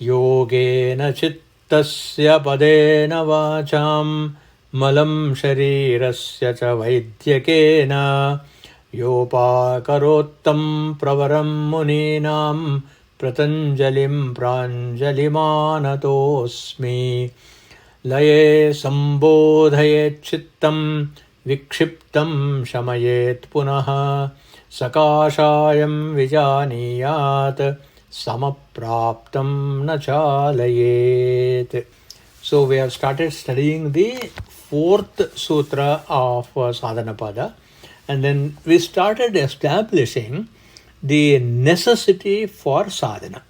Yogena chittasya padena vacham malam sharirasya cha vaidyakena yopakarottam pravaram muninam pratanjalim pranjalimanatosmi लये संबोधयेत् चित्तं विक्षिप्तं शमयेत् पुनः सकाशायं विजानीयात् समप्राप्तं न चालयेत्. So we have started studying the fourth sutra of Sadhana Paada, and then we started establishing the necessity for sadhana,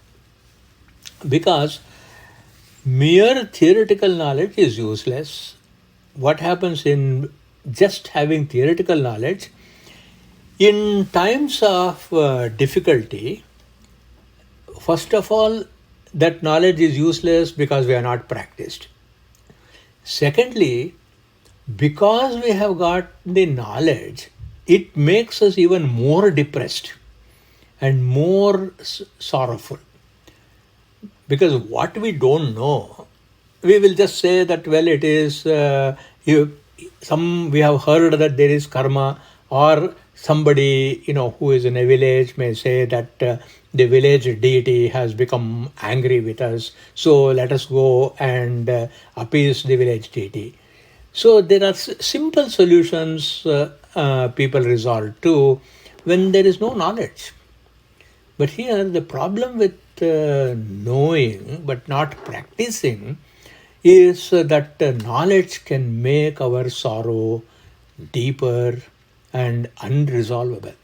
because mere theoretical knowledge is useless. What happens in just having theoretical knowledge? In times of difficulty, first of all, that knowledge is useless because we are not practiced. Secondly, because we have got the knowledge, it makes us even more depressed and more sorrowful. Because what we don't know, we will just say that, well, it is, we have heard that there is karma, or somebody, who is in a village may say that the village deity has become angry with us, so let us go and appease the village deity. So there are simple solutions people resort to when there is no knowledge. But here the problem with knowing but not practicing is that knowledge can make our sorrow deeper and unresolvable.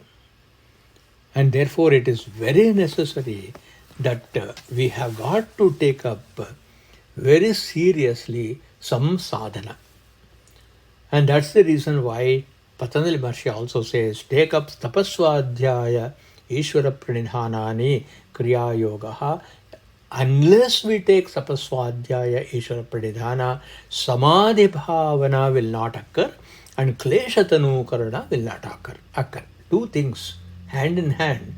And therefore it is very necessary that we have got to take up very seriously some sadhana. And that's the reason why Patanjali Maharshi also says, take up tapaswadhyaya Ishvara pranidhanani kriya yogaha. Unless we take tapaswadhyaya Ishvara pranidhana, samadhi bhavana will not occur and kleshatanu karana will not occur. Two things hand in hand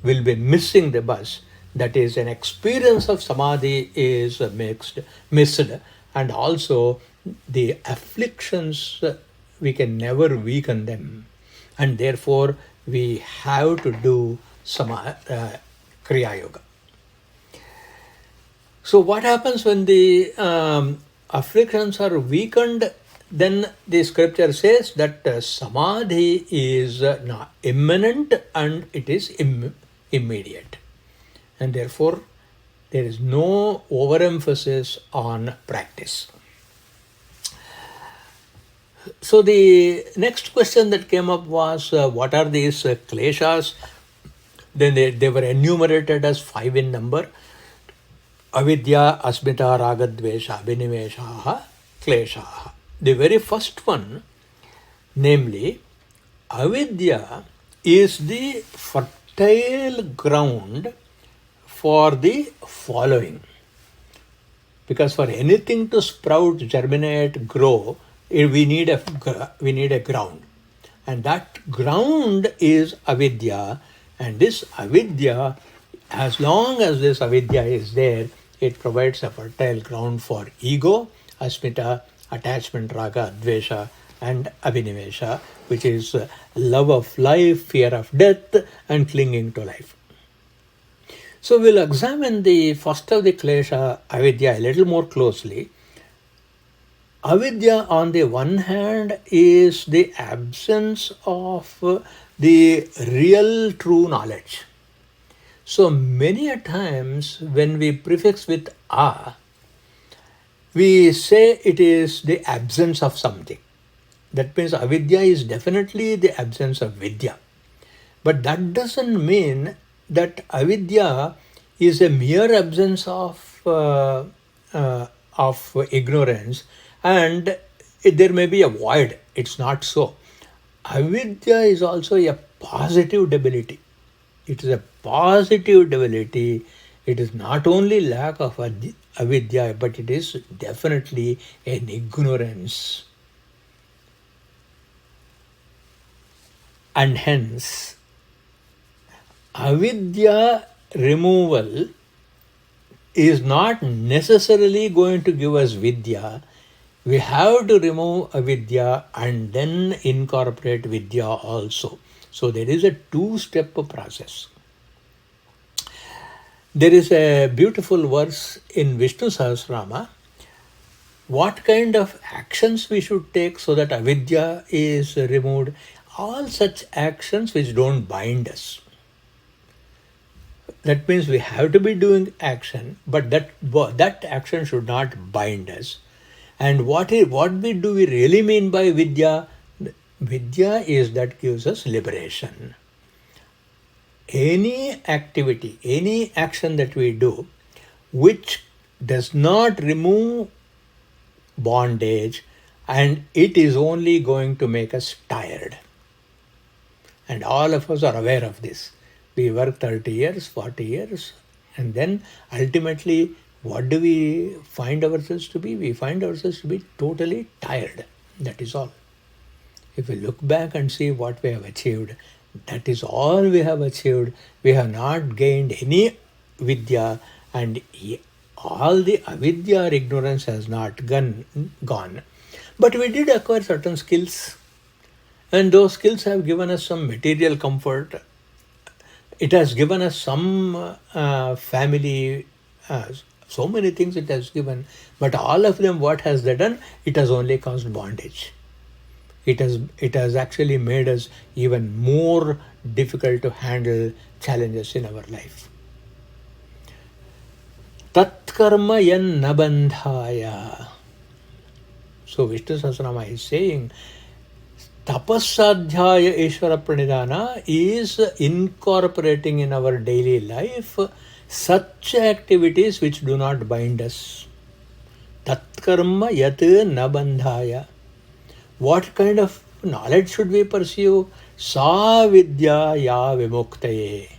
will be missing the bus. That is, an experience of samadhi is missed, and also the afflictions, we can never weaken them, and therefore we have to do Kriya Yoga. So what happens when the afflictions are weakened? Then the scripture says that samadhi is not imminent and it is immediate, and therefore there is no overemphasis on practice. So the next question that came up was, what are these kleshas? Then they were enumerated as 5 in number. Avidya, asmita, ragadvesha, abhiniveshaha, kleshaha. The very first one, namely, avidya is the fertile ground for the following. Because for anything to sprout, germinate, grow, we need a ground, and that ground is avidya. And this avidya, as long as this avidya is there, it provides a fertile ground for ego, asmita, attachment, raga, dvesha, and abhinivesha, which is love of life, fear of death, and clinging to life. So we'll examine the first of the klesha, avidya, a little more closely. Avidya, on the one hand, is the absence of the real true knowledge. So many a times when we prefix with a, we say it is the absence of something. That means avidya is definitely the absence of vidya. But that doesn't mean that avidya is a mere absence of ignorance, and there may be a void. It's not so. Avidya is also a positive debility. It is a positive debility. It is not only lack of avidya, but it is definitely an ignorance. And hence, avidya removal is not necessarily going to give us vidya. We have to remove avidya and then incorporate vidya also. So there is a two-step process. There is a beautiful verse in Vishnu Sahasrama. What kind of actions we should take so that avidya is removed? All such actions which don't bind us. That means we have to be doing action, but that action should not bind us. And what do we really mean by vidya? Vidya is that gives us liberation. Any activity, any action that we do, which does not remove bondage, and it is only going to make us tired. And all of us are aware of this. We work 30 years, 40 years, and then ultimately, what do we find ourselves to be? We find ourselves to be totally tired. That is all. If we look back and see what we have achieved, that is all we have achieved. We have not gained any vidya, and all the avidya or ignorance has not gone. But we did acquire certain skills, and those skills have given us some material comfort. It has given us some family, so many things it has given, but all of them, what has that done? It has only caused bondage. It has actually made us even more difficult to handle challenges in our life. Tat karma yan nabandhaya. So Vishnu Sahasranama is saying, Tapasadhyaya Ishvara Pranidhana is incorporating in our daily life such activities which do not bind us. Tat karma yat nabandhaya. What kind of knowledge should we pursue? Sa vidya ya vimuktaye.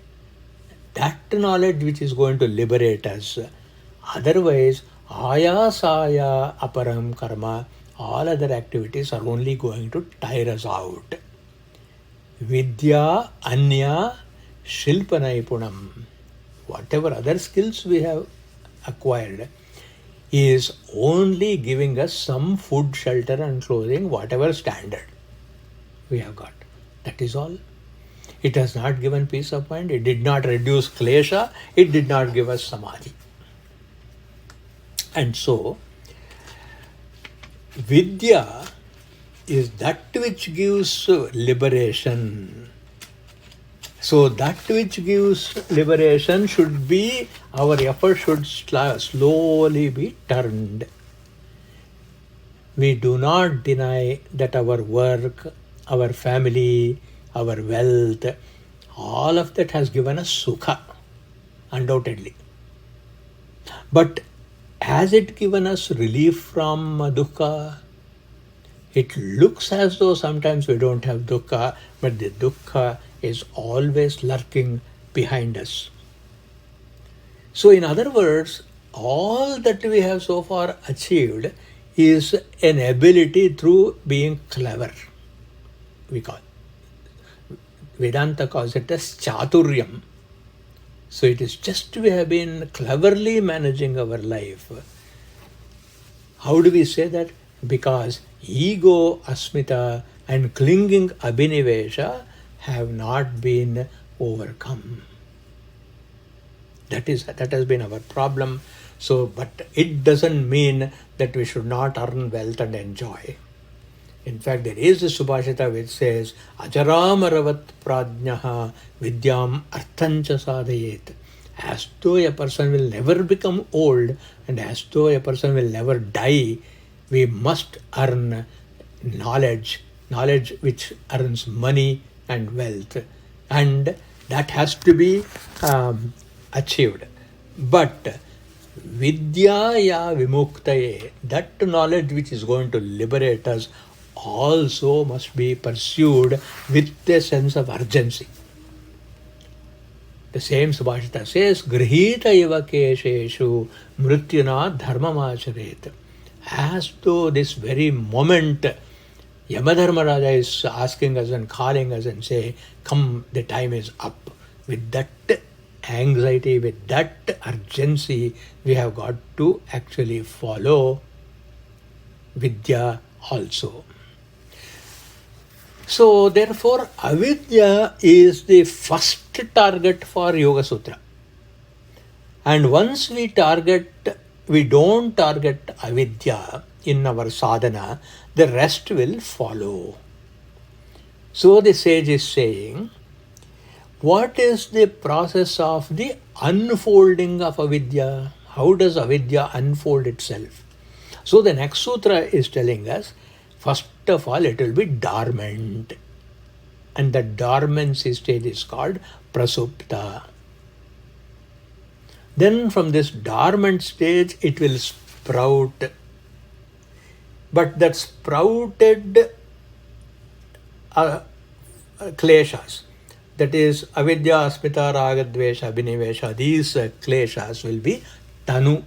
That knowledge which is going to liberate us. Otherwise, ayasaya aparam karma, all other activities are only going to tire us out. Vidya anya shilpanaipunam. Whatever other skills we have acquired is only giving us some food, shelter and clothing, whatever standard we have got. That is all. It has not given peace of mind. It did not reduce klesha. It did not give us samadhi. And so, vidya is that which gives liberation. So that which gives liberation should be, our effort should slowly be turned. We do not deny that our work, our family, our wealth, all of that has given us sukha, undoubtedly. But has it given us relief from dukkha? It looks as though sometimes we don't have dukkha, but the dukkha is always lurking behind us. So in other words, all that we have so far achieved is an ability through being clever. We call Vedanta calls it as chaturyam. So it is just we have been cleverly managing our life. How do we say that? Because ego, asmita and clinging abhinivesha have not been overcome. That has been our problem. So, but it doesn't mean that we should not earn wealth and enjoy. In fact, there is a Subhashita which says, Ajaramaravat prajnaha vidyam arthancha sadhayet. As though a person will never become old and as though a person will never die, we must earn knowledge which earns money and wealth. And that has to be achieved. But vidyaya vimuktaye, that knowledge which is going to liberate us, also must be pursued with a sense of urgency. The same Subhashita says, Grihita eva kesheshu mrityuna dharmamacharet. As though this very moment Yamadharmaraja is asking us and calling us and say, come, the time is up. With that anxiety, with that urgency, we have got to actually follow Vidya also. So therefore, avidya is the first target for Yoga Sutra. And once we don't target avidya in our sadhana, the rest will follow. So the sage is saying, what is the process of the unfolding of avidya? How does avidya unfold itself? So the next sutra is telling us, first of all, it will be dormant. And the dormancy stage is called prasupta. Then from this dormant stage, it will sprout. But that sprouted kleshas, that is avidya, asmita, raga, dvesha, abhinivesha, these kleshas will be tanu.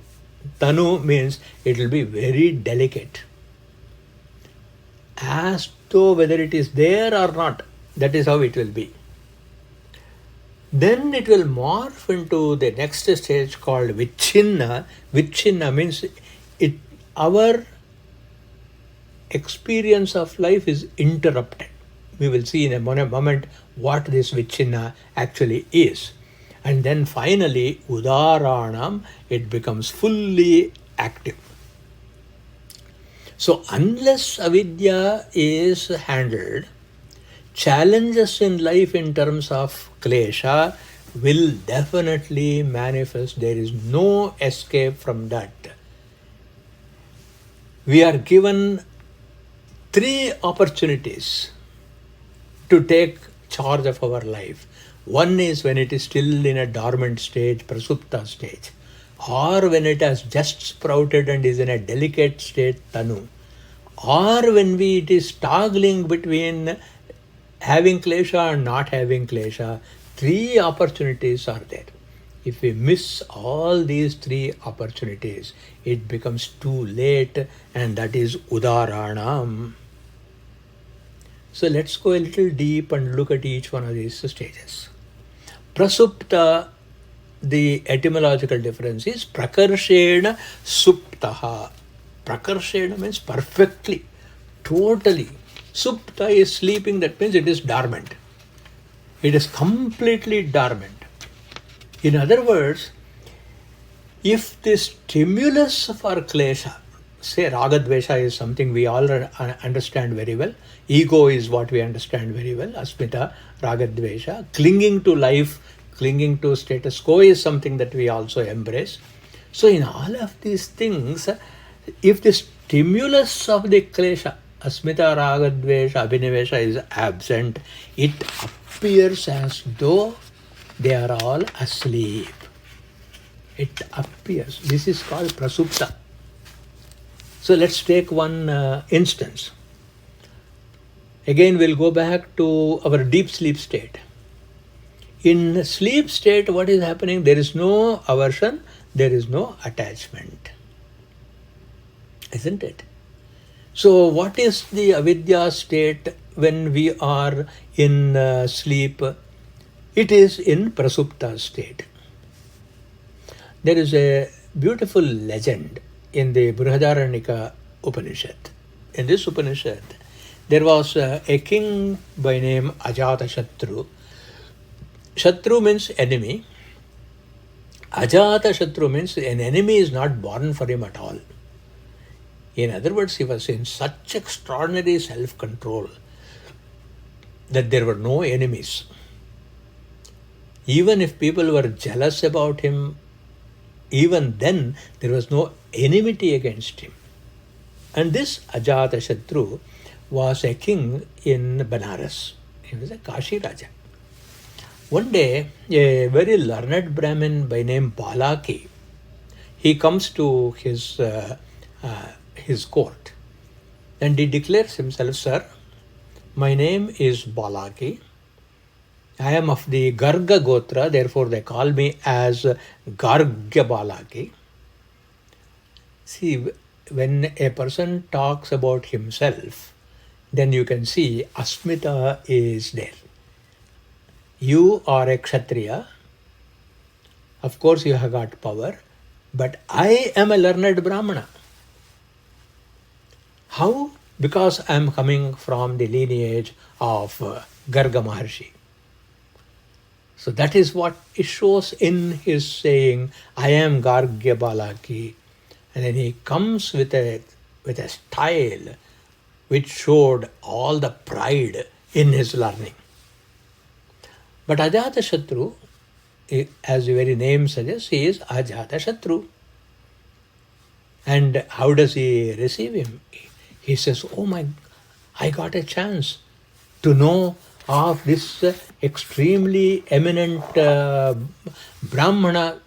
Tanu means it will be very delicate. As though whether it is there or not, that is how it will be. Then it will morph into the next stage called vichinna. Vichinna means our experience of life is interrupted. We will see in a moment what this vichinna actually is. And then finally, udaranam, it becomes fully active. So unless avidya is handled, challenges in life in terms of klesha will definitely manifest. There is no escape from that. We are given 3 opportunities to take charge of our life. One is when it is still in a dormant stage, prasupta stage, or when it has just sprouted and is in a delicate state, tanu, or when it is toggling between having klesha and not having klesha. 3 opportunities are there. If we miss all these 3 opportunities, it becomes too late, and that is udaranam. So let's go a little deep and look at each one of these stages. Prasupta, the etymological difference is prakarshena suptaha. Prakarshena means perfectly, totally. Supta is sleeping, that means it is dormant. It is completely dormant. In other words, if the stimulus for klesha, say ragadvesha is something we all understand very well, ego is what we understand very well, asmita, ragadvesha, clinging to life, clinging to status quo is something that we also embrace. So in all of these things, if the stimulus of the klesha, asmita, ragadvesha, abhinivesha is absent, it appears as though they are all asleep. It appears. This is called prasupta. So let's take one instance. Again, we'll go back to our deep sleep state. In sleep state, what is happening? There is no aversion, there is no attachment. Isn't it? So what is the avidya state when we are in sleep? It is in prasupta state. There is a beautiful legend in the Brihadaranyaka Upanishad. In this Upanishad, there was a king by name Ajatashatru. Shatru means enemy. Ajatashatru means an enemy is not born for him at all. In other words, he was in such extraordinary self-control that there were no enemies. Even if people were jealous about him, even then there was no enmity against him. And this Ajatashatru was a king in Banaras. He was a Kashi Raja. One day, a very learned Brahmin by name Balaki, he comes to his court and he declares himself, "Sir, my name is Balaki. I am of the Garga Gotra, therefore they call me as Gargya Balaki." See, when a person talks about himself, then you can see Asmita is there. You are a Kshatriya, Of course you have got power, but I am a learned Brahmana. How? Because I am coming from the lineage of Garga Maharshi. So that is what it shows in his saying, I am Gargya Balaki. And then he comes with a style which showed all the pride in his learning. But Ajatashatru, as the very name suggests, he is Ajatashatru. And how does he receive him? He says, oh my, I got a chance to know of this extremely eminent Brahmana,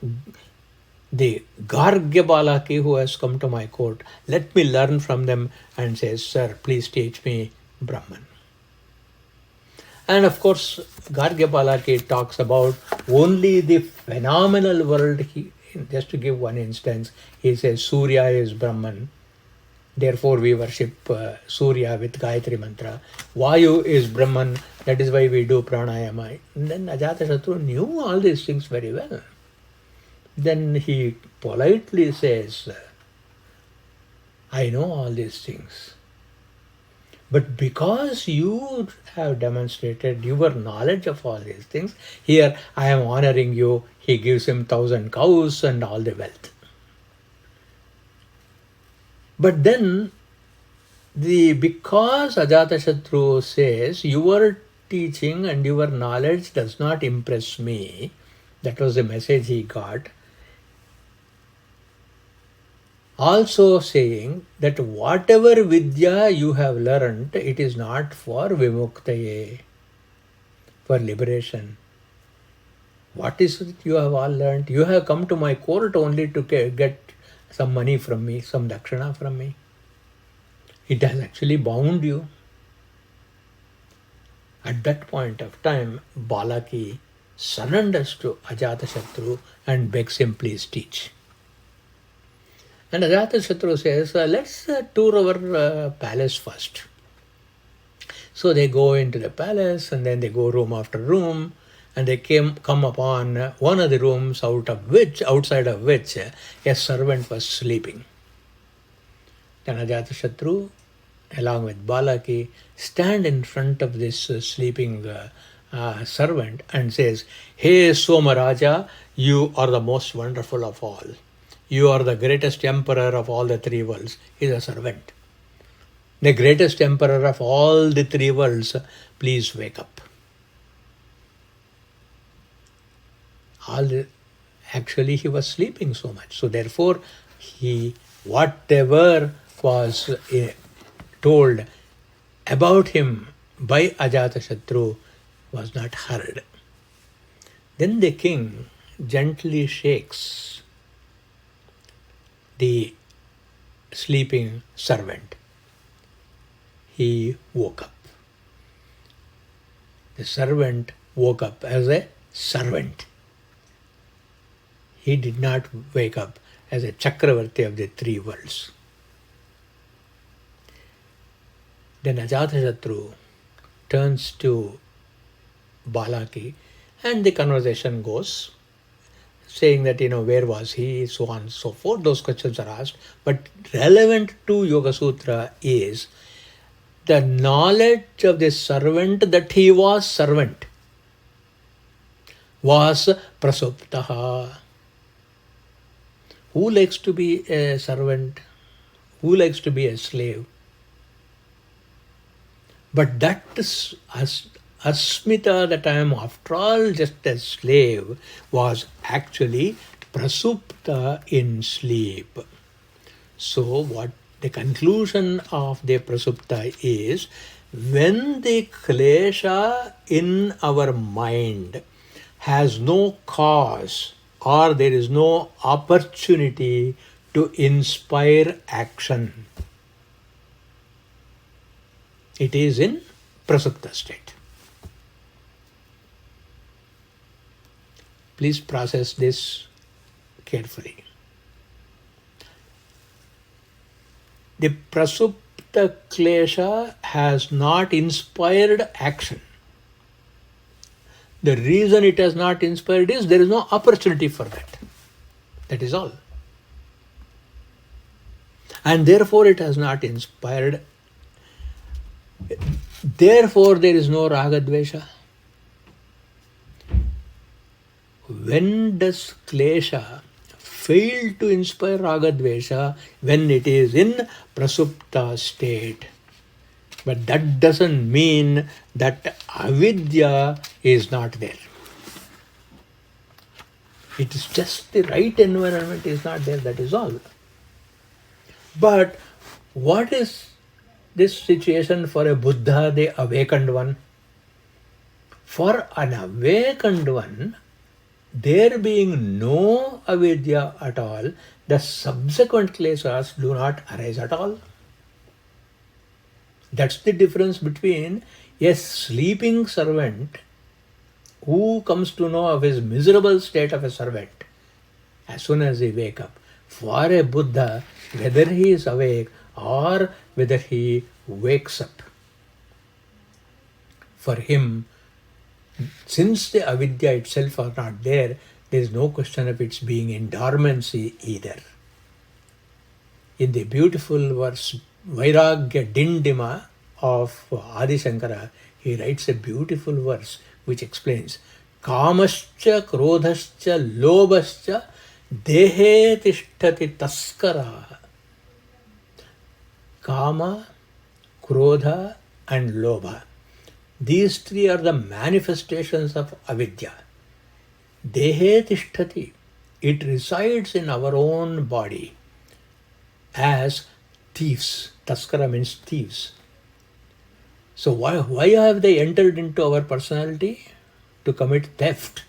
the Gargya Balaki, who has come to my court. Let me learn from them. And says, sir, please teach me Brahman. And of course, Gargya Balaki talks about only the phenomenal world. Just to give one instance, he says Surya is Brahman. Therefore, we worship Surya with Gayatri Mantra. Vayu is Brahman. That is why we do pranayama. And then Ajatashatru knew all these things very well. Then he politely says, I know all these things. But because you have demonstrated your knowledge of all these things, here I am honoring you. He gives him 1,000 cows and all the wealth. But then, because Ajatashatru says, your teaching and your knowledge does not impress me, that was the message he got. Also saying that whatever vidya you have learned, it is not for vimuktaye, for liberation. What is it you have all learned? You have come to my court only to get some money from me, some dakshina from me. It has actually bound you. At that point of time, Balaki surrenders to Ajatashatru and begs him, please teach. And Ajatashatru says, let's tour our palace first. So they go into the palace and then they go room after room. And they come upon one of the rooms outside of which a servant was sleeping. Then Ajatashatru, along with Balaki, stand in front of this sleeping servant and says, Hey Somaraja, you are the most wonderful of all. You are the greatest emperor of all the three worlds. He is a servant. The greatest emperor of all the three worlds, please wake up. Actually, he was sleeping so much. So therefore, whatever was told about him by Ajatashatru was not heard. Then the king gently shakes the sleeping servant. He woke up. The servant woke up as a servant. He did not wake up as a Chakravarti of the three worlds. Then Ajatashatru turns to Balaki and the conversation goes, saying that, where was he, so on and so forth. Those questions are asked. But relevant to Yoga Sutra is the knowledge of the servant that he was servant was prasuptaha. Who likes to be a servant? Who likes to be a slave? But that is Asmita, that I am after all just a slave, was actually prasupta in sleep. So what the conclusion of the prasupta is, when the klesha in our mind has no cause or there is no opportunity to inspire action, it is in prasupta state. Please process this carefully. The prasupta klesha has not inspired action. The reason it has not inspired is there is no opportunity for that. That is all. And therefore it has not inspired. Therefore there is no ragadvesha. When does klesha fail to inspire ragadvesha? When it is in prasupta state. But that doesn't mean that avidya is not there. It is just the right environment is not there, that is all. But what is this situation for a Buddha, the awakened one? For an awakened one, there being no avidya at all, the subsequent kleshas do not arise at all. That's the difference between a sleeping servant who comes to know of his miserable state of a servant as soon as he wake up. For a Buddha, whether he is awake or whether he wakes up, for him, since the avidya itself are not there, there is no question of its being in dormancy either. In the beautiful verse Vairagya Dindima of Adi Shankara, he writes a beautiful verse which explains Kamascha Krodhascha Lobhascha Dehe Tishtati Taskara. Kama, Krodha and Lobha. These three are the manifestations of avidya. Dehe Tishtati. It resides in our own body as thieves. Taskara means thieves. So why have they entered into our personality? To commit theft.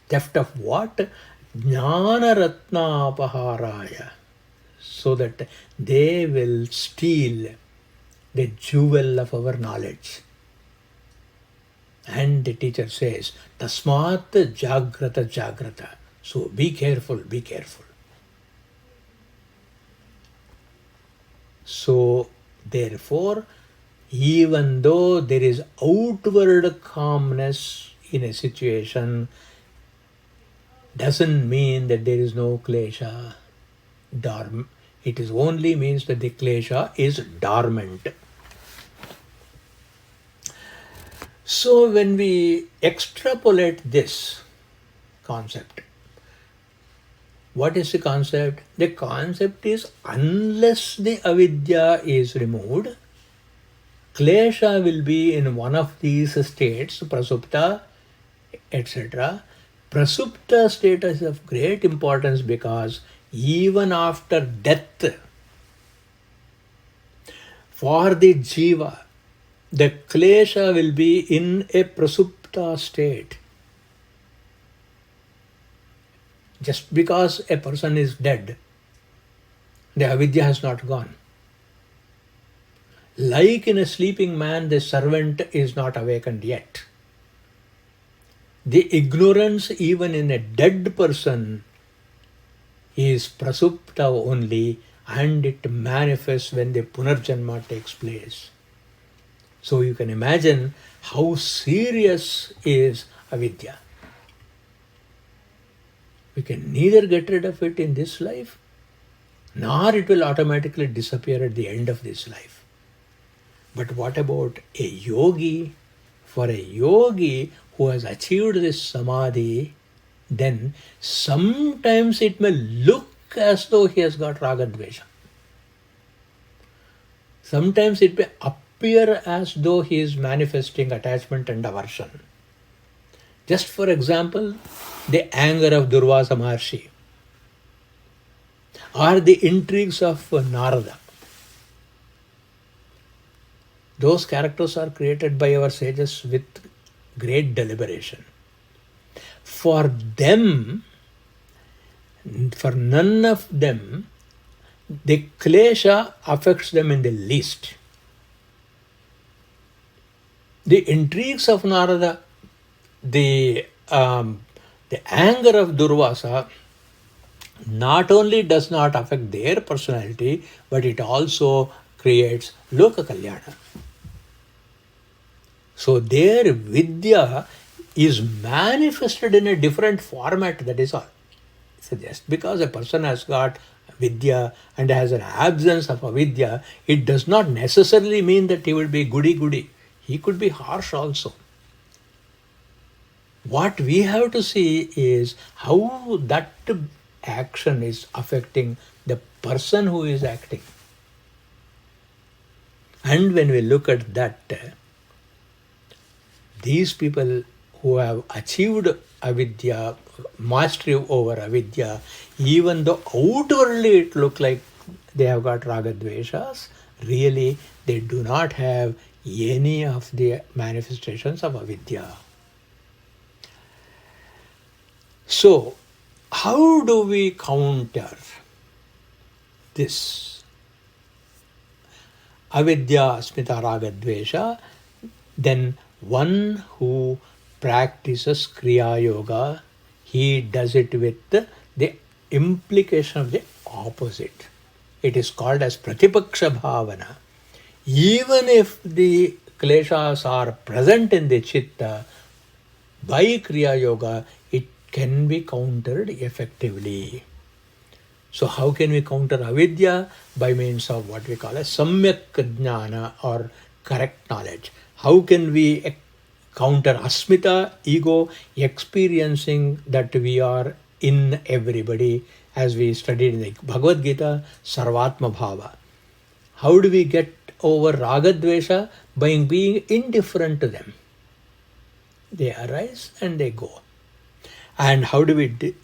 Theft of what? Jnana Ratna Apaharaya. So that they will steal the jewel of our knowledge. And the teacher says, Tasmat Jagrata Jagrata. So be careful, be careful. So therefore, even though there is outward calmness in a situation, doesn't mean that there is no klesha. It is only means that the klesha is dormant. So when we extrapolate this concept, what is the concept? The concept is unless the avidya is removed, klesha will be in one of these states, prasupta, etc. Prasupta state is of great importance because even after death, for the jiva, the klesha will be in a prasupta state. Just because a person is dead, the avidya has not gone. Like in a sleeping man, the servant is not awakened yet. The ignorance even in a dead person is prasupta only, and it manifests when the punarjanma takes place. So you can imagine how serious is avidya. We can neither get rid of it in this life, nor it will automatically disappear at the end of this life. But what about a yogi? For a yogi who has achieved this samadhi, then sometimes it may look as though he has got ragadvesha. Sometimes it may appear as though he is manifesting attachment and aversion. Just for example, the anger of Durvasa Maharshi or the intrigues of Narada. Those characters are created by our sages with great deliberation. For them, for none of them, the klesha affects them in the least. The intrigues of Narada, the anger of Durvasa not only does not affect their personality, but it also creates loka kalyana. So their vidya is manifested in a different format, that is all. So just because a person has got vidya and has an absence of avidya, it does not necessarily mean that he will be goody-goody. He could be harsh also. What we have to see is how that action is affecting the person who is acting. And when we look at that, these people who have achieved avidya, mastery over avidya, even though outwardly it look like they have got ragadveshas, really they do not have any of the manifestations of avidya. So, how do we counter this avidya, asmita, ragadvesha? Then one who practices kriya yoga, he does it with the implication of the opposite. It is called as pratipaksha bhavana. Even if the kleshas are present in the chitta, by kriya yoga, it can be countered effectively. So how can we counter avidya? By means of what we call as samyak jnana, or correct knowledge. How can we counter asmita, ego, experiencing that we are in everybody, as we studied in the Bhagavad Gita, sarvatma bhava. How do we get over ragadvesha? By being indifferent to them. They arise and they go. And how do we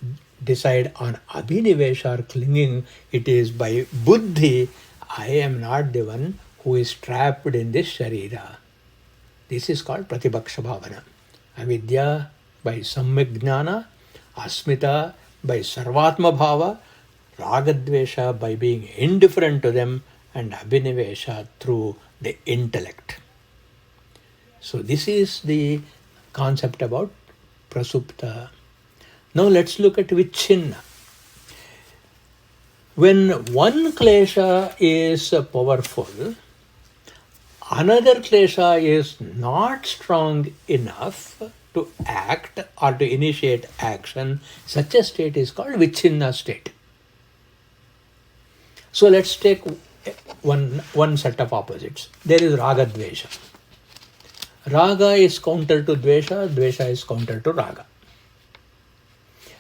decide on abhinivesha, or clinging? It is by buddhi. I am not the one who is trapped in this sharira. This is called pratipaksha bhavana. Avidya by samyak jnana, asmita by sarvatma bhava, ragadvesha by being indifferent to them, and abhinivesha through the intellect. So this is the concept about prasupta. Now let's look at vichinna. When one klesha is powerful, another klesha is not strong enough to act or to initiate action. Such a state is called vichinna state. So let's take one set of opposites. There is raga dvesha. Raga is counter to dvesha, dvesha is counter to raga.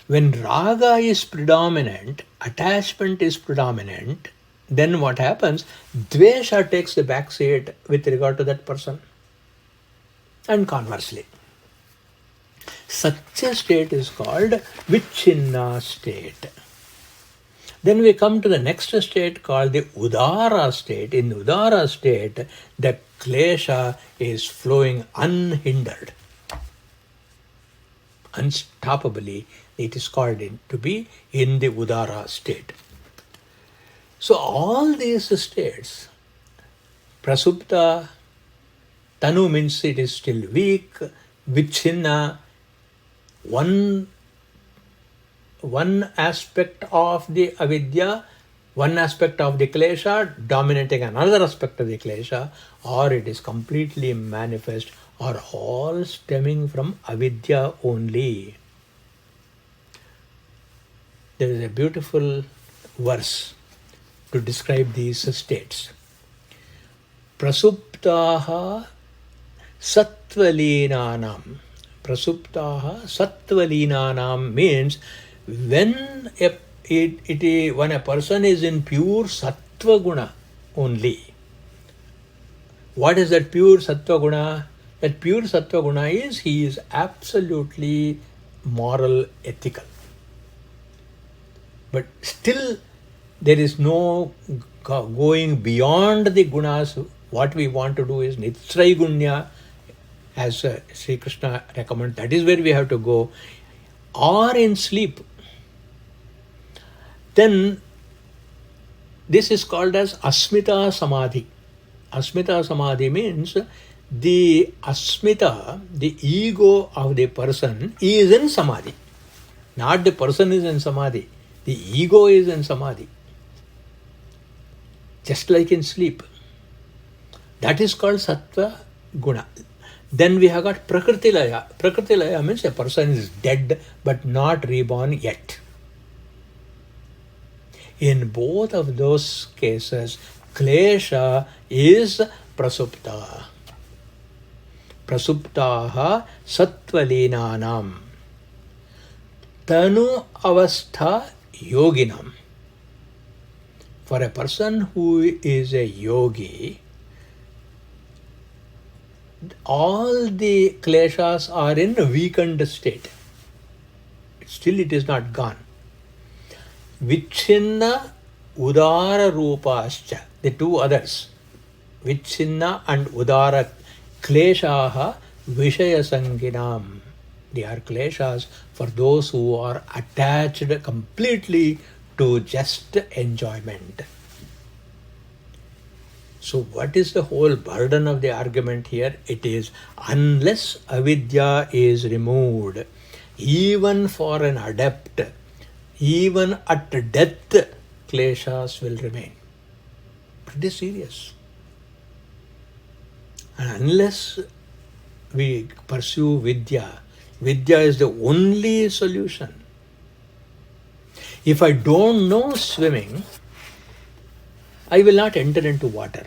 When raga is predominant, attachment is predominant, then what happens? Dvesha takes the back seat with regard to that person. And conversely. Such a state is called vichinna state. Then we come to the next state called the udara state. In udara state, the klesha is flowing unhindered. Unstoppably, it is called to be in the udara state. So all these states, prasupta, tanu means it is still weak, vichinna, one aspect of the avidya, one aspect of the klesha dominating another aspect of the klesha, or it is completely manifest, are all stemming from avidya only. There is a beautiful verse to describe these states. Prasuptaha sattvalinanam. Prasuptaha sattvalinanam means when a person is in pure sattva guna only. What is that pure sattva guna? That pure sattva guna is he is absolutely moral, ethical. But still there is no going beyond the gunas. What we want to do is nitrai gunya, as Sri Krishna recommends. That is where we have to go. Or in sleep. Then this is called as asmita samadhi. Asmita samadhi means the asmita, the ego of the person is in samadhi. Not the person is in samadhi. The ego is in samadhi. Just like in sleep. That is called sattva guna. Then we have got Prakriti Laya. Prakriti Laya means a person is dead but not reborn yet. In both of those cases, Klesha is Prasupta. Prasuptaha Sattvalinanam. Tanu Avastha Yoginam. For a person who is a yogi, all the kleshas are in a weakened state. Still it is not gone. Vichinna Udara Rupascha, the two others, Vichinna and Udara Kleshaha Vishaya Sanginam. They are kleshas for those who are attached completely to just enjoyment. So what is the whole burden of the argument here? It is unless avidya is removed, even for an adept, even at death, kleshas will remain. Pretty serious. And unless we pursue vidya, vidya is the only solution. If I don't know swimming, I will not enter into water.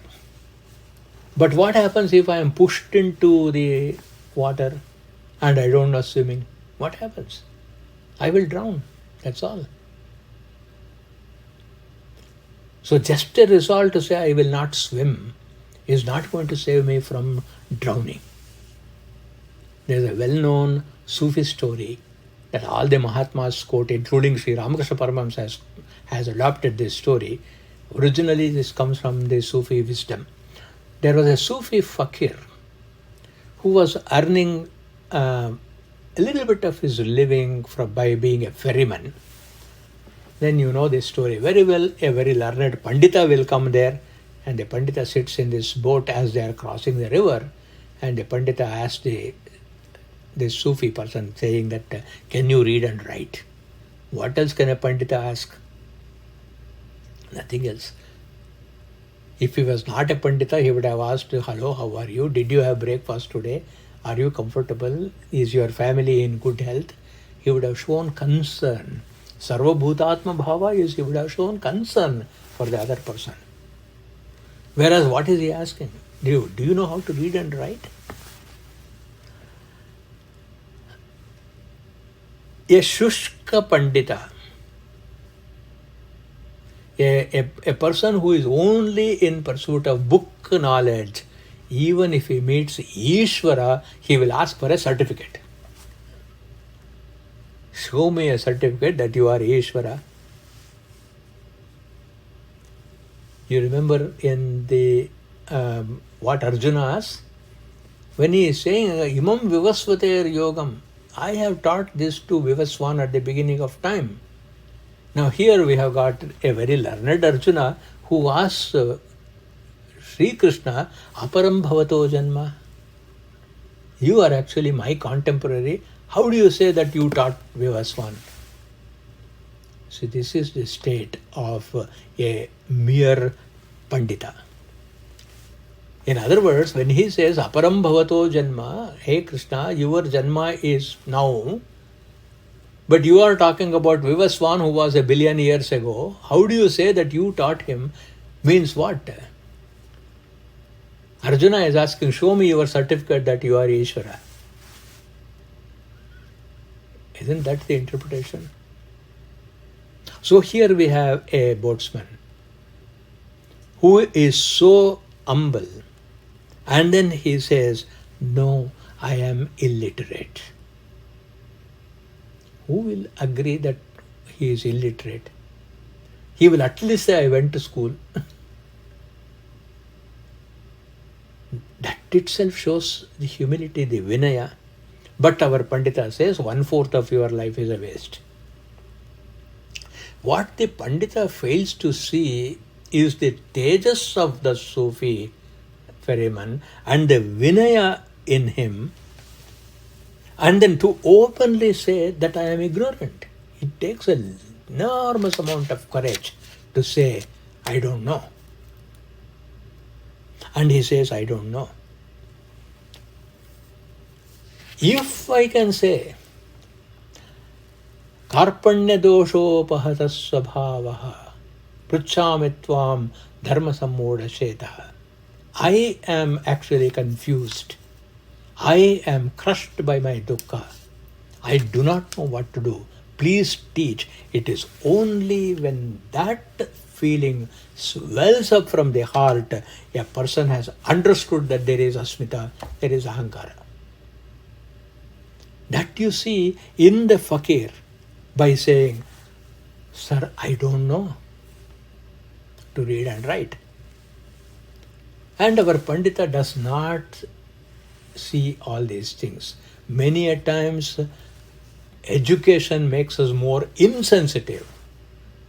But what happens if I am pushed into the water and I don't know swimming? What happens? I will drown. That's all. So just a resolve to say I will not swim is not going to save me from drowning. There's a well-known Sufi story that all the Mahatmas quote, including Sri Ramakrishna Paramahamsa has adopted this story. Originally this comes from the Sufi wisdom. There was a Sufi fakir who was earning a little bit of his living by being a ferryman. Then you know this story very well. A very learned Pandita will come there, and the Pandita sits in this boat as they are crossing the river, and the Pandita asks the Sufi person, saying that, can you read and write? What else can a Pandita ask? Nothing else. If he was not a Pandita, he would have asked, hello, how are you? Did you have breakfast today? Are you comfortable? Is your family in good health? He would have shown concern. Sarva Bhutatma Bhava is he would have shown concern for the other person. Whereas what is he asking? Do you know how to read and write? A Shushka Pandita, a person who is only in pursuit of book knowledge, even if he meets Ishvara, he will ask for a certificate. Show me a certificate that you are Ishvara. You remember in the what Arjuna asks? When he is saying, Imam Vivasvater Yogam, I have taught this to Vivaswan at the beginning of time. Now here we have got a very learned Arjuna who asks Sri Krishna, Aparam Bhavato Janma. You are actually my contemporary. How do you say that you taught Vivaswan? So this is the state of a mere Pandita. In other words, when he says Aparam Bhavato Janma, hey Krishna, your Janma is now, but you are talking about Vivaswan who was 1 billion years ago. How do you say that you taught him? Means what? Arjuna is asking, show me your certificate that you are Ishvara. Isn't that the interpretation? So here we have a boatsman who is so humble, and then he says, no, I am illiterate. Who will agree that he is illiterate? He will at least say, I went to school. That itself shows the humility, the Vinaya. But our Pandita says 1/4 of your life is a waste. What the Pandita fails to see is the tejas of the Sufi ferryman and the Vinaya in him, and then to openly say that I am ignorant. It takes an enormous amount of courage to say, I don't know. And he says, I don't know. If I can say, Karpanya doshopahatas svabhavaha pruchhami tvam dharma sammoda shetaha. I am actually confused. I am crushed by my dukkha. I do not know what to do. Please teach. It is only when that feeling swells up from the heart, a person has understood that there is asmita, there is ahankara. That you see in the fakir by saying, Sir, I don't know to read and write. And our Pandita does not see all these things. Many a times, education makes us more insensitive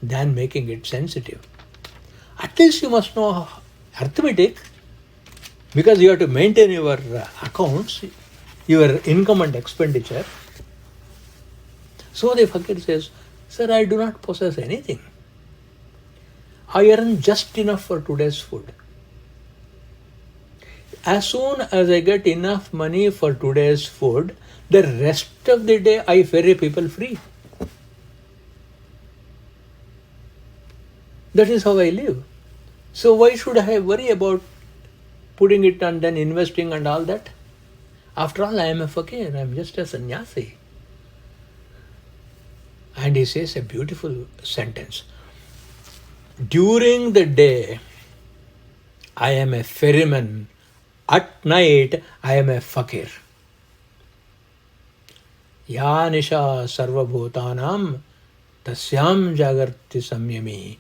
than making it sensitive. At least you must know arithmetic, because you have to maintain your accounts, your income and expenditure. So the fakir says, Sir, I do not possess anything. I earn just enough for today's food. As soon as I get enough money for today's food, the rest of the day I ferry people free. That is how I live. So why should I worry about putting it and then investing and all that? After all, I am a fakir, I am just a sannyasi. And he says a beautiful sentence. During the day, I am a ferryman. At night, I am a fakir. Ya nisha sarvabhutanam tasyam jagarti samyami.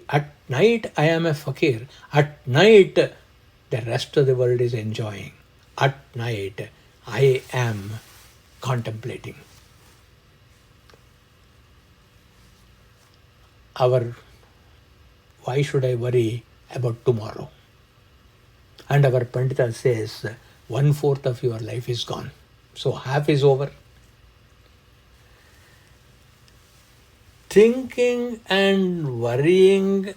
At night, I am a fakir. At night, the rest of the world is enjoying. At night, I am contemplating. Why should I worry about tomorrow? And our Pandita says, 1/4 of your life is gone. So half is over. Thinking and worrying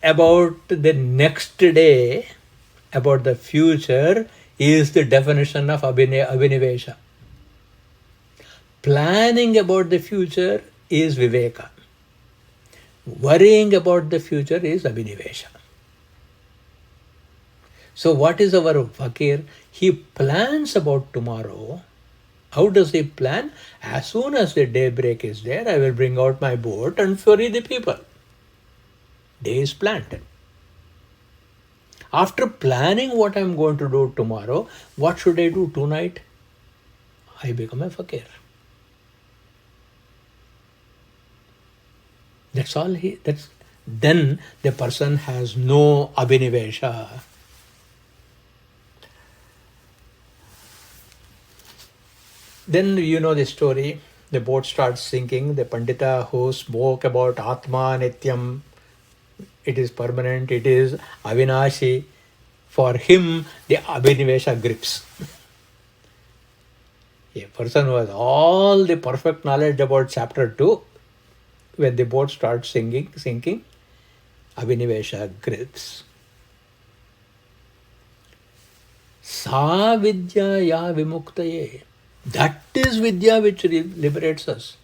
about the next day, about the future, is the definition of abhinivesha. Planning about the future is viveka. Worrying about the future is abhinivesha. So what is our fakir? He plans about tomorrow. How does he plan? As soon as the daybreak is there, I will bring out my boat and ferry the people. Day is planned. After planning what I am going to do tomorrow, what should I do tonight? I become a fakir. That's all then the person has no abhinivesha. Then you know the story. The boat starts sinking. The Pandita who spoke about Atma Nityam, it is permanent, it is Avinashi. For him, the Abhinivesha grips. A person who has all the perfect knowledge about chapter 2, when the boat starts sinking, Abhinivesha grips. Sa vidya ya vimuktaye. That is vidya which liberates us.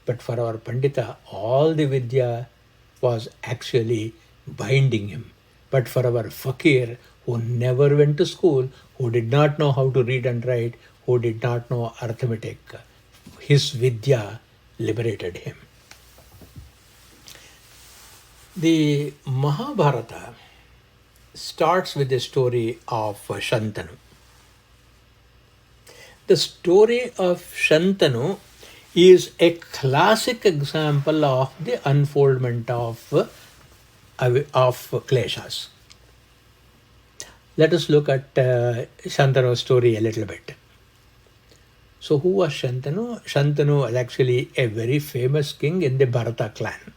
But for our Pandita, all the vidya was actually binding him. But for our fakir, who never went to school, who did not know how to read and write, who did not know arithmetic, his vidya liberated him. The Mahabharata starts with the story of Shantanu. The story of Shantanu is a classic example of the unfoldment of kleshas. Let us look at Shantanu's story a little bit. So who was Shantanu? Shantanu was actually a very famous king in the Bharata clan.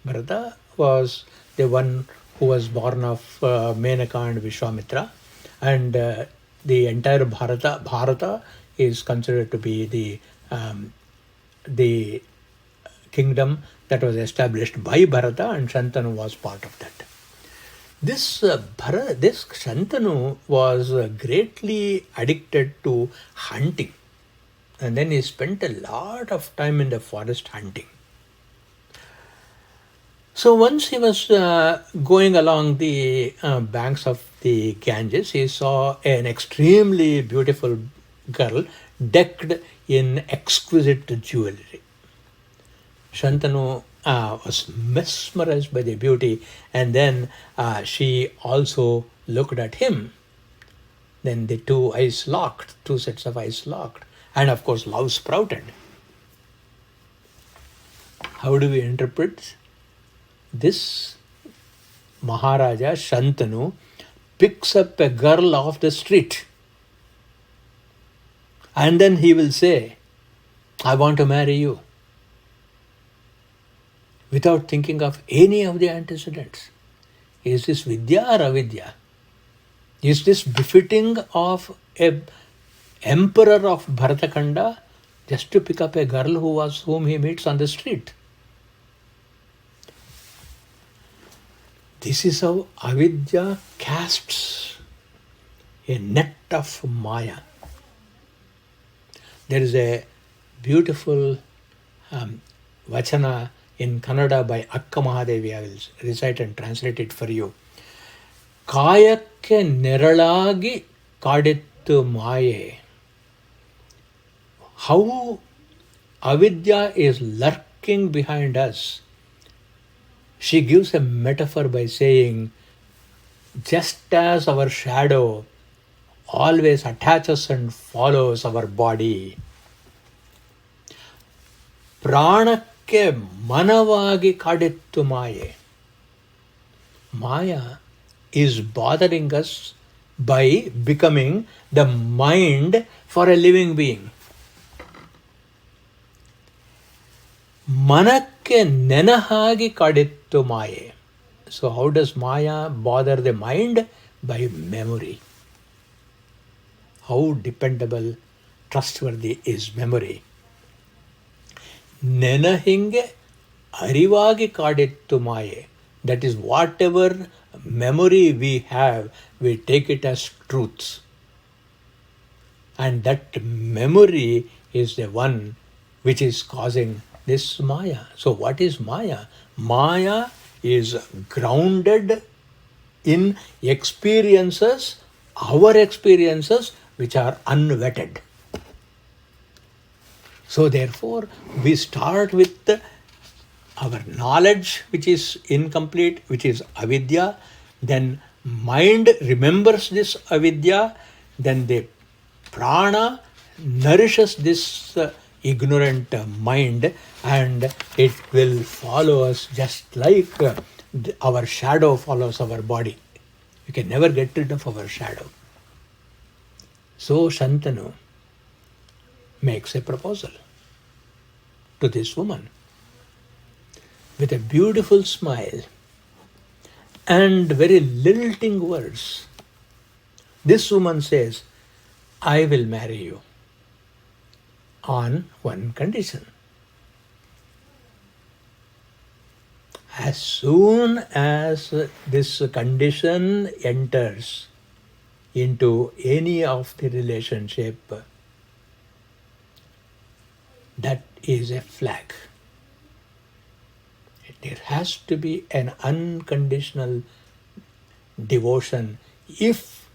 Bharata was the one who was born of Menaka and Vishwamitra, and the entire Bharata is considered to be the kingdom that was established by Bharata, and Shantanu was part of that. This Shantanu was greatly addicted to hunting, and then he spent a lot of time in the forest hunting. So once he was going along the banks of the Ganges, he saw an extremely beautiful girl decked in exquisite jewelry. Shantanu was mesmerized by the beauty, and then she also looked at him. Then the two sets of eyes locked, and of course, love sprouted. How do we interpret this? Maharaja Shantanu picks up a girl off the street, and then he will say, I want to marry you, without thinking of any of the antecedents. Is this Vidya or Avidya? Is this befitting of a emperor of Bharatakanda just to pick up a girl whom he meets on the street? This is how Avidya casts a net of Maya. There is a beautiful vachana in Kannada by Akka Mahadevi. I will recite and translate it for you. Kayakke neralagi kadittu maye. How Avidya is lurking behind us. She gives a metaphor by saying, just as our shadow always attaches and follows our body, Pranakke manavagi kadittu maye. Maya is bothering us by becoming the mind for a living being. Manakke nenahagi kadittu maye. So how does Maya bother the mind? By memory. How dependable, trustworthy is memory. Nenahinge arivagi kadittu maye. That is, whatever memory we have, we take it as truths. And that memory is the one which is causing this Maya. So what is Maya? Maya is grounded in experiences, our experiences, which are unvetted. So therefore, we start with our knowledge, which is incomplete, which is avidya. Then mind remembers this avidya. Then the prana nourishes this ignorant mind, and it will follow us just like our shadow follows our body. You can never get rid of our shadow. So Shantanu makes a proposal to this woman with a beautiful smile and very lilting words. This woman says, I will marry you on one condition. As soon as this condition enters into any of the relationship, that is a flag. There has to be an unconditional devotion if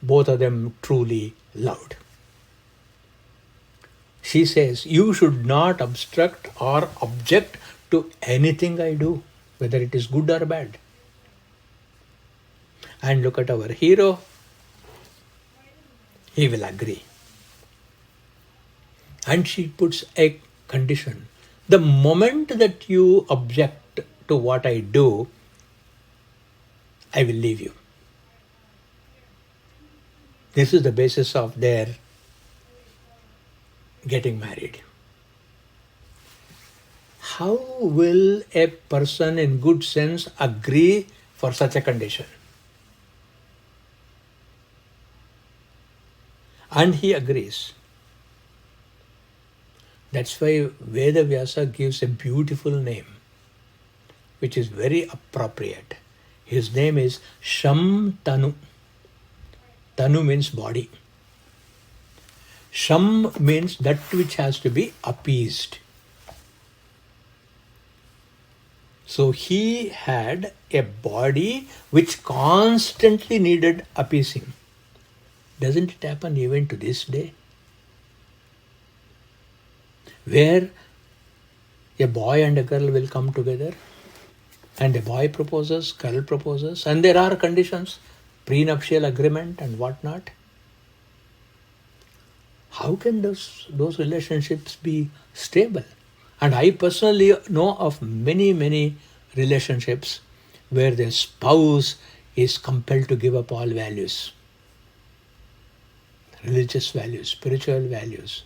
both of them truly loved. She says, you should not obstruct or object to anything I do, whether it is good or bad. And look at our hero. He will agree. And she puts a condition. The moment that you object to what I do, I will leave you. This is the basis of their getting married. How will a person in good sense agree for such a condition? And he agrees. That's why Vedavyasa gives a beautiful name, which is very appropriate. His name is Sham Tanu. Tanu means body. Sham means that which has to be appeased. So he had a body which constantly needed appeasing. Doesn't it happen even to this day? Where a boy and a girl will come together, and a boy proposes, girl proposes, and there are conditions, prenuptial agreement and whatnot. How can those relationships be stable? And I personally know of many relationships where the spouse is compelled to give up all values, religious values, spiritual values,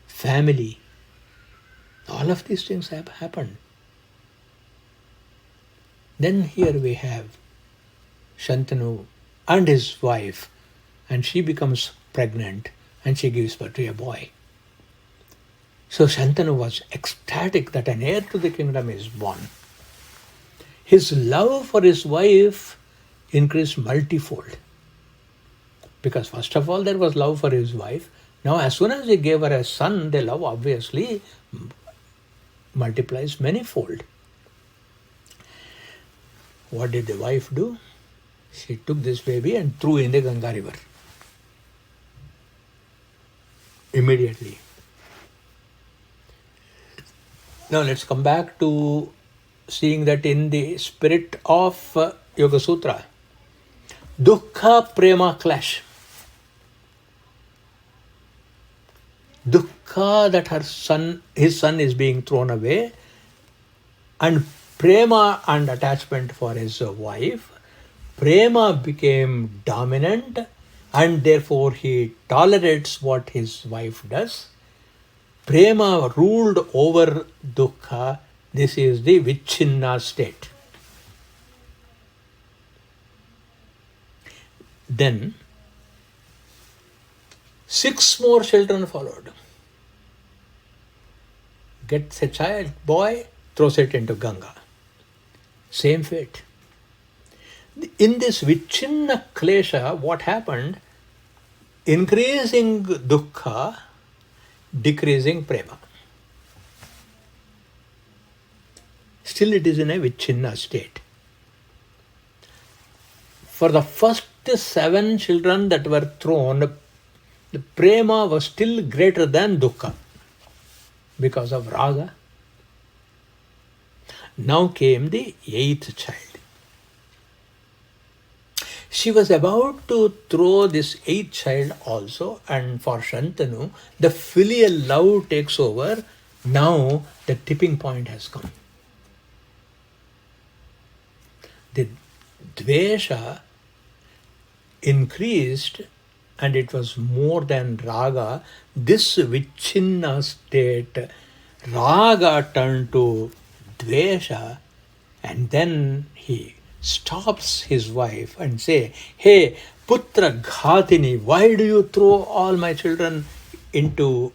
family. All of these things have happened. Then here we have Shantanu and his wife, and she becomes pregnant and she gives birth to a boy. So Shantanu was ecstatic that an heir to the kingdom is born. His love for his wife increased multifold. Because first of all, there was love for his wife. Now, as soon as he gave her a son, the love obviously multiplies manifold. What did the wife do? She took this baby and threw in the Ganga river. Immediately. Now let's come back to seeing that in the spirit of Yoga Sutra. Dukkha prema clash. Dukkha that his son is being thrown away, and prema and attachment for his wife. Prema became dominant, and therefore he tolerates what his wife does. Prema ruled over dukkha. This is the vichinna state. Then 6 more children followed. Gets a child, boy, throws it into Ganga. Same fate. In this vichinna klesha, what happened? Increasing dukkha, decreasing prema. Still it is in a vichinna state. For the first 7 children that were thrown, the prema was still greater than dukkha because of raga. Now came the 8th child. She was about to throw this 8th child also, and for Shantanu, the filial love takes over. Now the tipping point has come. The dvesha increased, and it was more than raga. This vichinna state, raga turned to dvesha, and then he stops his wife and say, "Hey, putra ghatini, why do you throw all my children into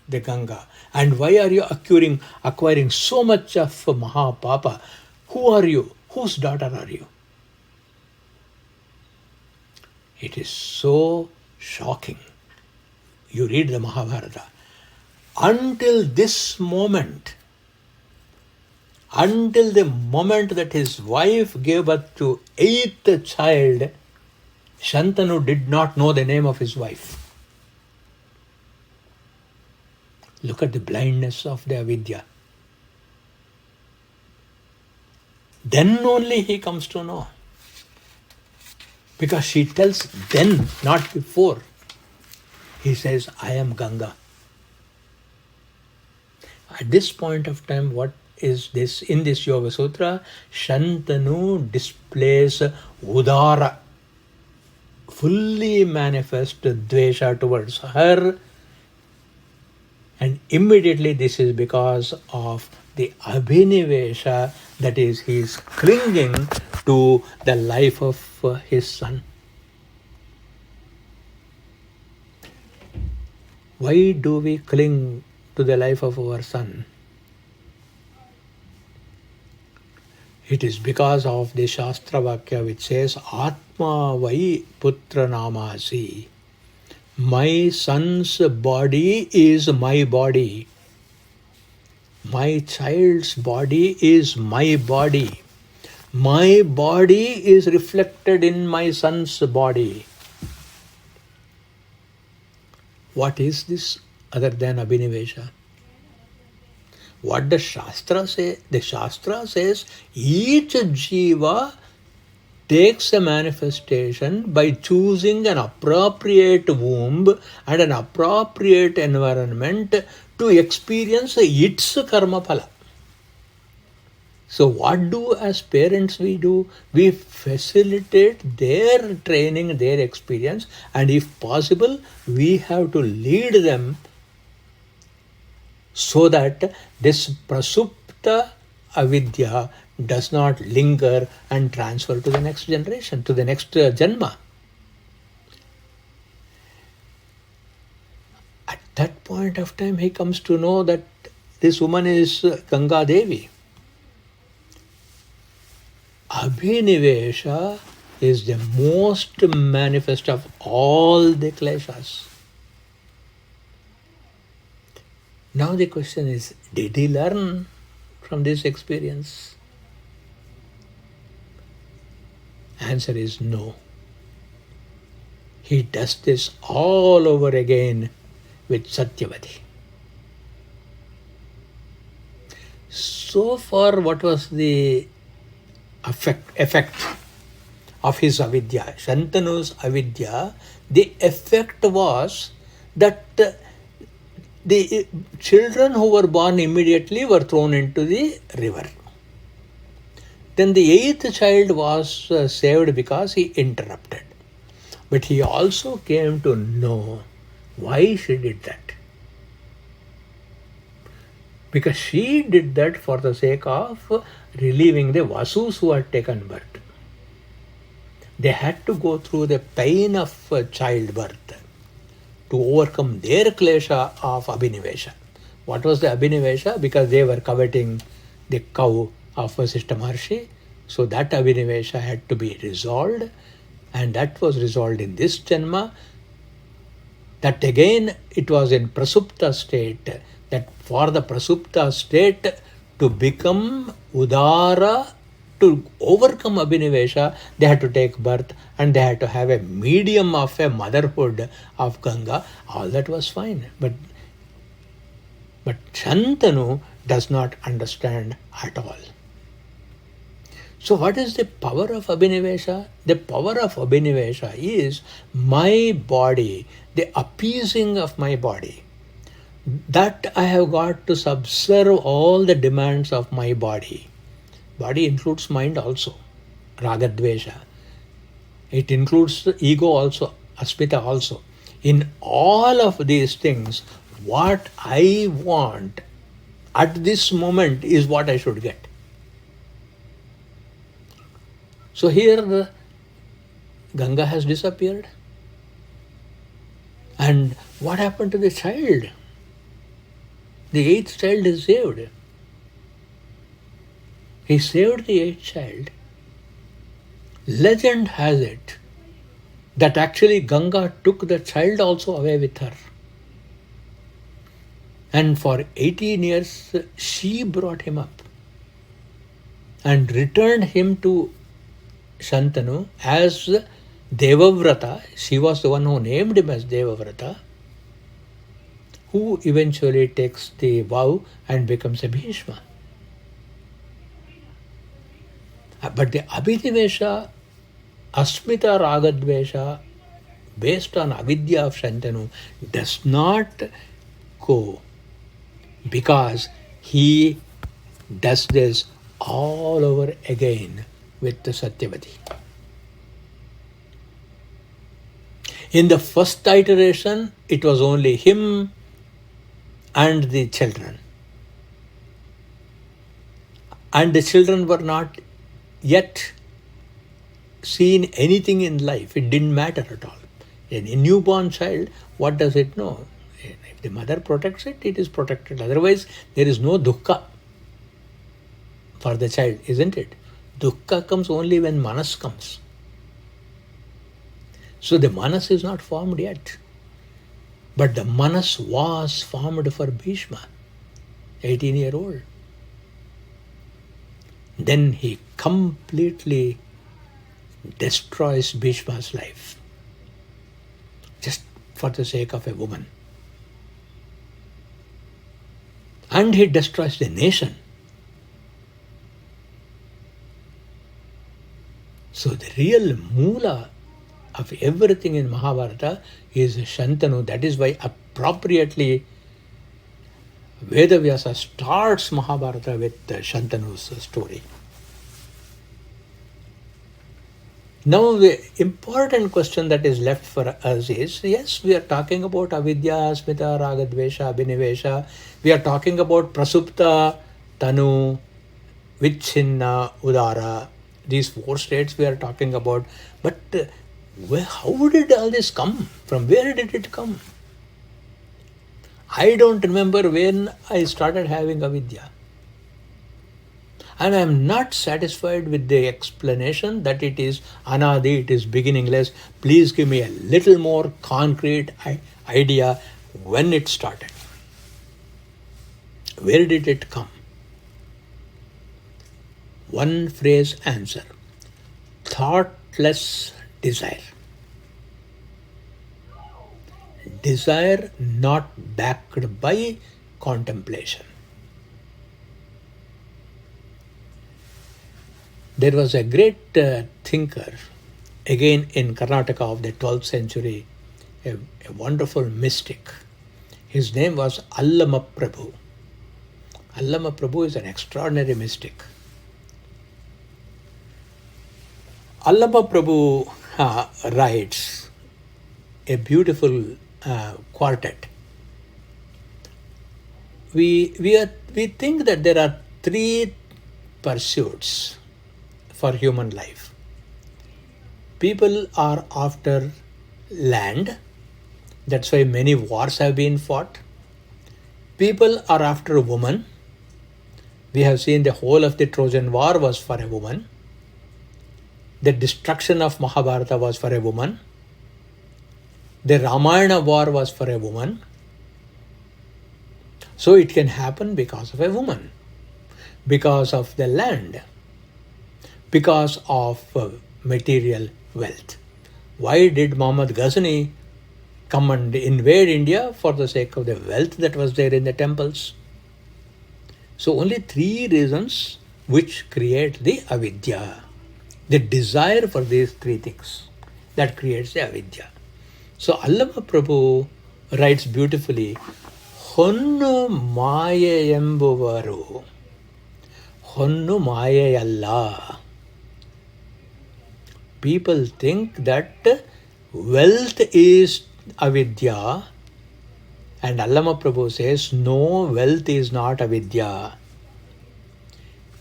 the Ganga? And why are you acquiring so much of Mahapapa? Who are you? Whose daughter are you?" It is so shocking. You read the Mahabharata. Until this moment, until the moment that his wife gave birth to 8th child, Shantanu did not know the name of his wife. Look at the blindness of the avidya. Then only he comes to know. Because she tells then, not before. He says, "I am Ganga." At this point of time, what is this? In this Yoga Sutra, Shantanu displays Udara, fully manifest dvesha towards her, and immediately this is because of the abhinivesha, that is, he is clinging to the life of his son. Why do we cling to the life of our son? It is because of the Shastra Vakya which says, Atma Vai Putra Namasi. My son's body is my body. My child's body is my body. My body is reflected in my son's body. What is this other than Abhinivesha? What the Shastra say? The Shastra says each jiva takes a manifestation by choosing an appropriate womb and an appropriate environment to experience its karma phala. So what do as parents we do? We facilitate their training, their experience, and if possible, we have to lead them so that this prasupta avidya does not linger and transfer to the next generation, to the next janma. At that point of time, he comes to know that this woman is Ganga Devi. Abhinivesha is the most manifest of all the kleshas. Now the question is, did he learn from this experience? Answer is no. He does this all over again with Satyavati. So far, what was the effect of his avidya? Shantanu's avidya, the effect was that the children who were born immediately were thrown into the river. Then the eighth child was saved because he interrupted. But he also came to know why she did that. Because she did that for the sake of relieving the Vasus who had taken birth. They had to go through the pain of childbirth to overcome their klesha of Abhinivesha. What was the Abhinivesha? Because they were coveting the cow of Vasishtha Maharshi. So that Abhinivesha had to be resolved, and that was resolved in this janma. That again, it was in Prasupta state, that for the Prasupta state to become Udara, to overcome Abhinivesha, they had to take birth and they had to have a medium of a motherhood of Ganga. All that was fine. But Shantanu does not understand at all. So what is the power of Abhinivesha? The power of Abhinivesha is my body, the appeasing of my body. That I have got to subserve all the demands of my body. Body includes mind also, Ragadvesha. It includes the ego also, Asmita also. In all of these things, what I want at this moment is what I should get. So here Ganga has disappeared. And what happened to the child? The eighth child is saved. He saved the eighth child. Legend has it that actually Ganga took the child also away with her. And for 18 years, she brought him up and returned him to Shantanu as Devavrata. She was the one who named him as Devavrata, who eventually takes the vow and becomes a Bhishma. But the Abhinivesha, Asmita Ragadvesha, based on Avidya of Shantanu, does not go, because he does this all over again with the Satyavati. In the first iteration, it was only him and the children. And the children were not yet seen anything in life. It didn't matter at all. A newborn child, what does it know? If the mother protects it, it is protected. Otherwise, there is no dukkha for the child, isn't it? Dukkha comes only when manas comes. So the manas is not formed yet. But the manas was formed for Bhishma, 18-year-old. Then he completely destroys Bhishma's life just for the sake of a woman. And he destroys the nation. So the real moola of everything in Mahabharata is Shantanu. That is why appropriately Vedavyasa starts Mahabharata with Shantanu's story. Now the important question that is left for us is, yes, we are talking about avidya, asmita, ragadvesha, abhinivesha. We are talking about prasupta, tanu, vichinna, udara. These 4 states we are talking about. But how did all this come? From where did it come? I don't remember when I started having avidya. And I am not satisfied with the explanation that it is anadi, it is beginningless. Please give me a little more concrete idea when it started. Where did it come? One phrase answer. Thoughtless desire. Desire not backed by contemplation. There was a great thinker, again in Karnataka of the 12th century, a wonderful mystic. His name was Allama Prabhu. Allama Prabhu is an extraordinary mystic. Allama Prabhu writes a beautiful quartet. We think that there are 3 pursuits for human life. People are after land. That's why many wars have been fought. People are after a woman. We have seen the whole of the Trojan War was for a woman. The destruction of Mahabharata was for a woman. The Ramayana war was for a woman. So it can happen because of a woman, because of the land, because of material wealth. Why did Muhammad Ghazni come and invade India? For the sake of the wealth that was there in the temples. So only 3 reasons which create the avidya. The desire for these 3 things that creates the avidya. So Allama Prabhu writes beautifully, Honnu Maya Embuvaru, Honnu Maya Alla. People think that wealth is avidya, and Allama Prabhu says, no, wealth is not avidya.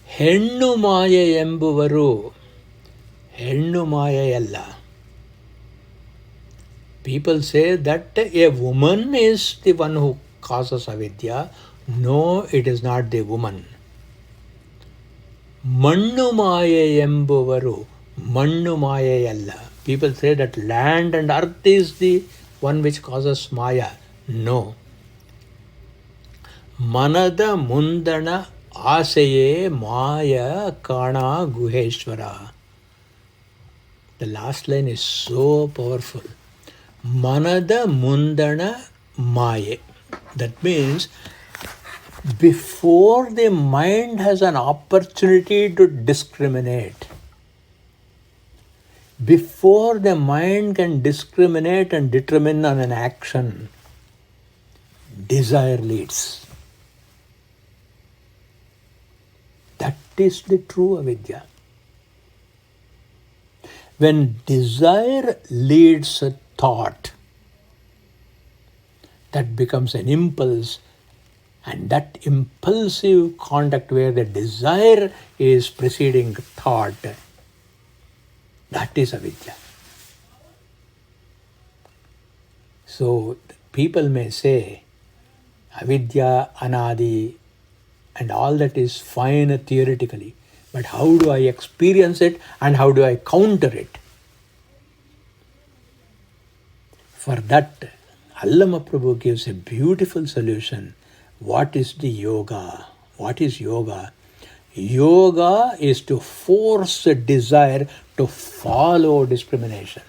Hennu Maya Embuvaru, Hennu Maya Alla. People say that a woman is the one who causes avidya. No, it is not the woman. Mannu Maya Embuvaru, Mannu Maya Alla. People say that land and earth is the one which causes Maya. No. Manada Mundana Asaye Maya Kana Guheshwara. The last line is so powerful. Manada Mundana Maya. That means before the mind has an opportunity to discriminate, before the mind can discriminate and determine on an action, desire leads. That is the true avidya. When desire leads a thought, that becomes an impulse, and that impulsive conduct where the desire is preceding thought, that is avidya. So people may say avidya, anadi, and all that is fine theoretically. but how do I experience it and how do I counter it? For that, Allama Prabhu gives a beautiful solution. What is the yoga? What is yoga? Yoga is to force a desire to follow discrimination.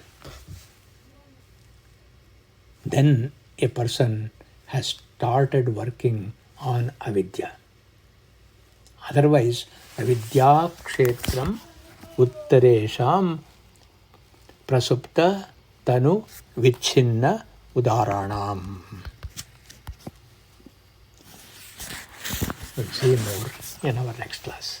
Then a person has started working on avidya. Otherwise, avidya kshetram uttaresham prasupta tanu vichinna udaranam. We'll see more in our next class.